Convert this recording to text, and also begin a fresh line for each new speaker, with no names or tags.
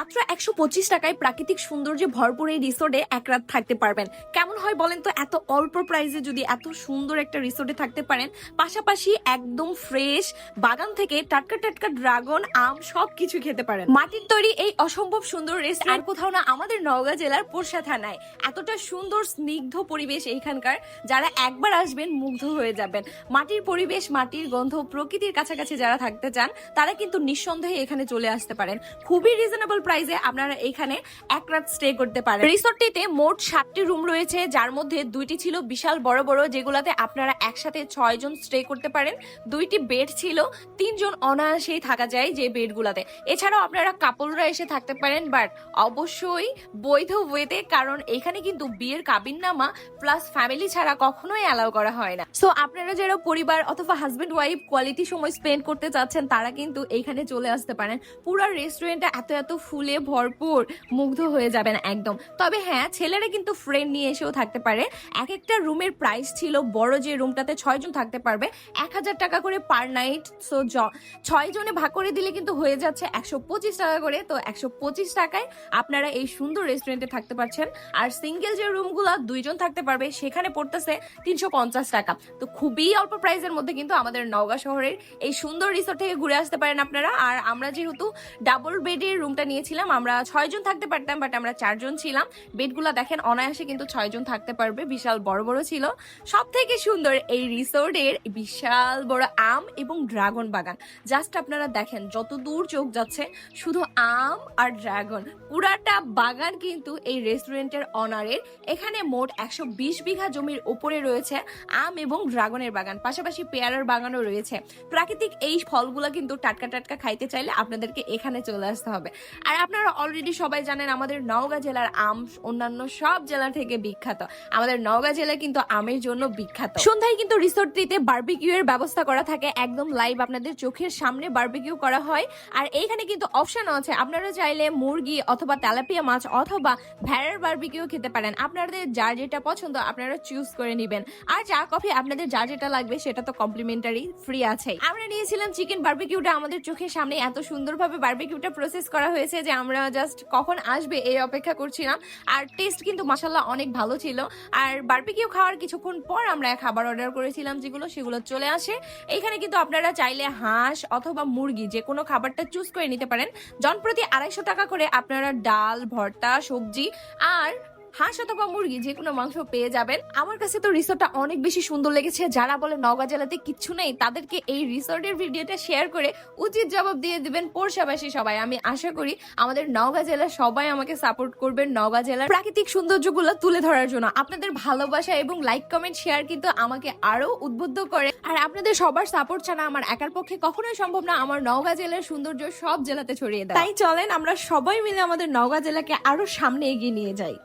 মাত্র 125 টাকায় প্রাকৃতিক সৌন্দর্যে ভরপুর এই রিসোর্টে এক রাত থাকতে পারবেন। কেমন হয় বলেন তো, এত অল্প প্রাইসে যদি এত সুন্দর একটা রিসোর্টে থাকতে পারেন, পাশাপাশি একদম ফ্রেশ বাগান থেকে টাটকা টাটকা ড্রাগন, আম সবকিছু খেতে পারেন। মাটির তৈরি এই অসম্ভব সুন্দর রেস্টুরেন্ট আর কোথাও না, আমাদের নওগাঁ জেলার পোরশা থানায়। এতটা সুন্দর স্নিগ্ধ পরিবেশ এইখানকার, যারা একবার আসবেন মুগ্ধ হয়ে যাবেন। মাটির পরিবেশ, মাটির গন্ধ, প্রকৃতির কাছাকাছি যারা থাকতে চান তারা কিন্তু নিঃসন্দেহে এখানে চলে আসতে পারেন। খুবই রিজনেবল প্রাইসে আপনারা এখানে এক রাত স্টে করতে পারেন। রিসোর্টটিতে মোট 7টি রুম রয়েছে, যার মধ্যে 2টি ছিল বিশাল বড় বড়, যেগুলাতে আপনারা একসাথে 6 জন স্টে করতে পারেন। 2টি বেড ছিল, 3 জন অনায়াসেই থাকা যায় যে বেডগুলাতে। এছাড়াও আপনারা কাপলরা এসে থাকতে পারেন, বাট অবশ্যই বৈধ ওয়েতে, কারণ এখানে কিন্তু বিয়ের কাবিননামা প্লাস ফ্যামিলি ছাড়া কখনোই অ্যালাউ করা হয় না। সো আপনারা যারা পরিবার অথবা হাজবেন্ড ওয়াইফ কোয়ালিটি সময় স্পেন্ড করতে চাচ্ছেন, তারা কিন্তু এখানে চলে আসতে পারেন। পুরো রেস্টুরেন্টটা এত এত ফুলে ভরপুর, মুগ্ধ হয়ে যাবেন একদম। তবে হ্যাঁ, ছেলেরা কিন্তু ফ্রেন্ড নিয়ে এসেও থাকতে পারে। এক একটা রুমের প্রাইস ছিল, বড় যে রুমটাতে 6 জন থাকতে পারবে, 1000 টাকা করে পার নাইট। সো 6 জনে ভাগ করে দিলে কিন্তু হয়ে যাচ্ছে 125 টাকা করে। তো 125 টাকায় আপনারা এই সুন্দর রেস্টুরেন্টে থাকতে পারছেন। আর সিঙ্গেল যে রুমগুলো 2 জন থাকতে পারবে, সেখানে পড়তেছে 350 টাকা। তো খুবই অল্প প্রাইসের মধ্যে কিন্তু আমাদের নওগাঁ শহরের এই সুন্দর রিসোর্ট থেকে ঘুরে আসতে পারেন আপনারা। আর আমরা যেহেতু ডাবল বেডের রুমটা নিয়েছিলাম, আমরা 6 জন থাকতে পারতাম, বাট আমরা 4 জন ছিলাম। বেডগুলা দেখেন অনায়াসে কিন্তু 6 জন থাকতে পারবে, বিশাল বড় বড় ছিল। সব থেকে সুন্দর এই রিসোর্টের বিশাল বড় আম এবং ড্রাগন বাগান। জাস্ট আপনারা দেখেন, যত দূর চোখ যাচ্ছে শুধু আম আর ড্রাগন। পুরাটা বাগান কিন্তু এই রেস্টুরেন্টের অনারের। এখানে মোট 120 বিঘা জমির উপরে রয়েছে আম এবং ড্রাগনের বাগান, পাশাপাশি পেয়ারার বাগানও রয়েছে। প্রাকৃতিক এই ফলগুলা কিন্তু টাটকা টাটকা খাইতে চাইলে আপনাদেরকে এখানে চলে আসতে হবে। আর আপনারা অলরেডি সবাই জানেন, আমাদের নওগাঁ জেলার আম অন্যান্য সব জেলা থেকে বিখ্যাত। আমাদের নওগাঁ জেলা কিন্তু আমের জন্য বিখ্যাত। সন্ধ্যায় কিন্তু রিসোর্টটিতে বারবিকিউ এর ব্যবস্থা করা থাকে, একদম লাইভ আপনাদের চোখের সামনে বারবিকিউ করা হয়। আর এইখানে কিন্তু অপশন আছে, আপনারা চাইলে মুরগি অথবা তেলাপিয়া মাছ অথবা ভেড়ার বারবিকিউ খেতে পারেন। আপনাদের যার যেটা পছন্দ আপনারা চুজ করে নেবেন। আর চা কফি আপনাদের যার যেটা লাগবে সেটা তো কমপ্লিমেন্টারি ফ্রি আছে। আমরা নিয়েছিলাম চিকেন বারবিকিউটা, আমাদের চোখের সামনে এত সুন্দরভাবে বারবিকিউটা প্রসেস করা হয়েছে যে আমরা জাস্ট কখন আসবে এই অপেক্ষা করছিলাম। আর টেস্ট কিন্তু মাশাআল্লাহ অনেক ভালো ছিল। আর বারবিকিউ খাওয়ার কিছুক্ষণ পর আমরা খাবার অর্ডার করেছিলাম, সেগুলো চলে আসে। এখানে কিন্তু আপনারা চাইলে হাঁস অথবা মুরগি যে কোনো খাবারটা চুজ করে নিতে পারেন। জনপ্রতি 250 টাকা করে আপনারা ডাল, ভর্তা, সবজি আর হাঁস অথবা মুরগি যে কোনো মাংস পেয়ে যাবেন। আমার কাছে তো রিসোর্টটা অনেক বেশি সুন্দর লেগেছে। যারা বলে নওগাঁ জেলাতে কিচ্ছু নেই, তাদেরকে এই রিসোর্টের ভিডিওটা শেয়ার করে উচিত জবাব দিয়ে দিবেন পোরশাবাসী সবাই। আমি আশা করি আমাদের নওগাঁ জেলার সবাই আমাকে সাপোর্ট করবেন নওগাঁ জেলার প্রাকৃতিক সৌন্দর্যগুলো তুলে ধরার জন্য। আপনাদের ভালোবাসা এবং লাইক, কমেন্ট, শেয়ার কিন্তু আমাকে আরো উদ্বুদ্ধ করে। আর আপনাদের সবার সাপোর্ট ছাড়া আমার একার পক্ষে কখনোই সম্ভব না আমার নওগাঁ জেলার সৌন্দর্য সব জেলাতে ছড়িয়ে দেয়। তাই চলেন আমরা সবাই মিলে আমাদের নওগাঁ জেলাকে আরো সামনে এগিয়ে নিয়ে যাই।